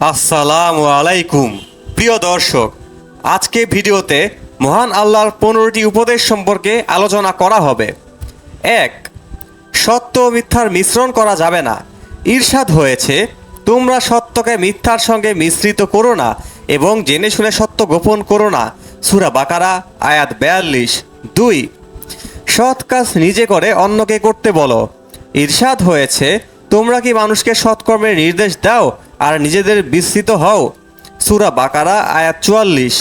আসসালামু আলাইকুম প্রিয় দর্শক, আজকে ভিডিওতে মহান আল্লাহর 15টি উপদেশ সম্পর্কে আলোচনা করা হবে। 1. সত্য ও মিথ্যার মিশ্রণ করা যাবে না। ইরশাদ হয়েছে, তোমরা সত্যকে মিথ্যার সঙ্গে মিশ্রিত করো না এবং জেনে শুনে সত্য গোপন করো না। সূরা বাকারা আয়াত 42। 2. সৎ কাজ নিজে করে অন্যকে করতে বলো। ইরশাদ হয়েছে, তোমরা কি মানুষকে সৎকর্মের নির্দেশ দাও আর নিজেদের বিস্মৃত হও। সূরা বাকারা আয়াত 44।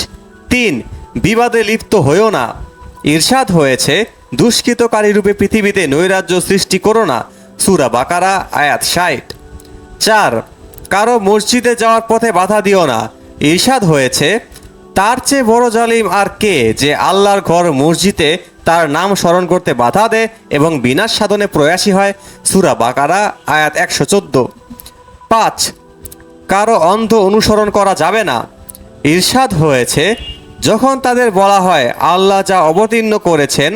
3. বিবাদে লিপ্ত হইও না। ইরশাদ হয়েছে, দুষ্কৃতকারী রূপে পৃথিবীতে নৈরাজ্য সৃষ্টি করো না। সূরা বাকারা আয়াত 60। 4. কারো মসজিদে যাওয়ার পথে বাধা দিও না। ইরশাদ হয়েছে, তার চেয়ে বড় জালিম আর কে যে আল্লাহর ঘর মসজিদে তার নাম স্মরণ করতে বাধা দেয় এবং বিনাশ সাধনে প্রয়াসী হয়। সূরা বাকারা আয়াত 114। 5. কারো অন্ধ অনুসরণ করা যাবে না। ইরশাদ হয়েছে, যখন তাদের বলা হয় আল্লাহ যা অবতীর্ণ করেছেন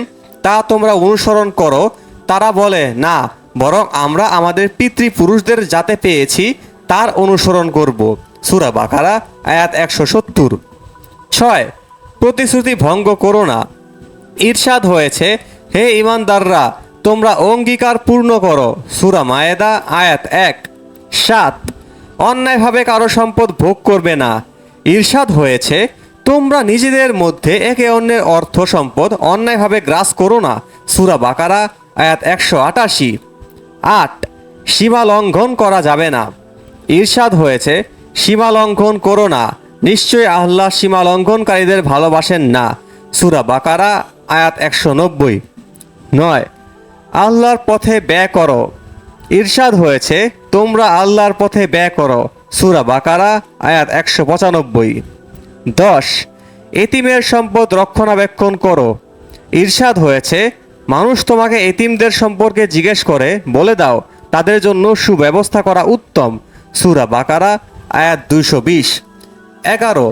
তা তোমরা অনুসরণ করো, তারা বলে না, বরং আমরা আমাদের পিতৃপুরুষদের যাতে পেয়েছি তার অনুসরণ করব। সূরা বাকারা আয়াত 170। 6. প্রতিশ্রুতি ভঙ্গ করো না। ইরশাদ হয়েছে, হে ঈমানদাররা, তোমরা অঙ্গীকার পূর্ণ করো। সূরা মায়েদা আয়াত 1। 7. অন্যায়ভাবে কারো সম্পদ ভোগ করবে না। ইরশাদ হয়েছে, তোমরা নিজেদের মধ্যে একে অন্যের অর্থ সম্পদ অন্যায়ভাবে গ্রাস করো না। সূরা বাকারা আয়াত 188। 8. সীমা লঙ্ঘন করা যাবে না। ইরশাদ হয়েছে, সীমা লঙ্ঘন করো না, নিশ্চয়ই আল্লাহ সীমা লঙ্ঘনকারীদের ভালোবাসেন না। সূরা বাকারা আয়াত 190। 9. আল্লাহর পথে ব্যয় করো। ইরশাদ হয়েছে, তোমরা আল্লাহর পথে ব্যয় করো। সূরা বাকারা আয়াত 195। 10. এতিমের সম্পদ রক্ষণাবেক্ষণ করো। ইরশাদ হয়েছে, মানুষ তোমাকে এতিমদের সম্পর্কে জিজ্ঞেস করে, বলে দাও তাদের জন্য সুব্যবস্থা করা উত্তম। সূরা বাকারা আয়াত 220। 11.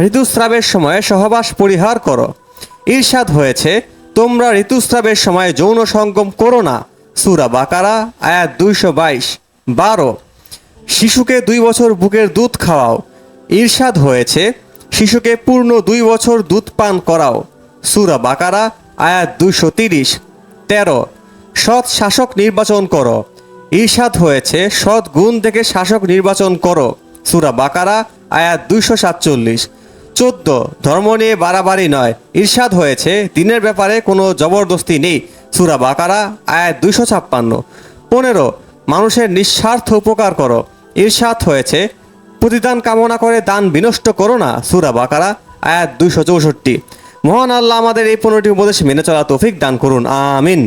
ঋতুস্রাবের সময় সহবাস পরিহার করো। ইরশাদ হয়েছে, তোমরা ঋতুস্রাবের সময় যৌন সঙ্গম করো না। সূরা বাকারা আয়াত 222। 12. শিশুকে 2 বছর বুকের দুধ খাওয়াও। ইরশাদ হয়েছে, শিশুকে পূর্ণ 2 বছর দুধ পান করাও। সূরা বাকারা আয়াত 230। 13. সৎ শাসক নির্বাচন করো। ইরশাদ হয়েছে, সৎ গুণ থেকে শাসক নির্বাচন করো। সূরা বাকারা আয়াত 247। 14. ধর্ম নিয়ে বাড়াবাড়ি নয়। ইরশাদ হয়েছে, দিনের ব্যাপারে কোনো জবরদস্তি নেই। সূরা বাকারা আয়াত 256। 15. মানুষের নিঃস্বার্থ উপকার করো। ইরশাদ হয়েছে, প্রতিদান কামনা করে দান বিনষ্ট করো না। সূরা বাকারা আয়াত 264। মহান আল্লাহ আমাদের এই 15টি উপদেশ মেনে চলা তৌফিক দান করুন, আমিন।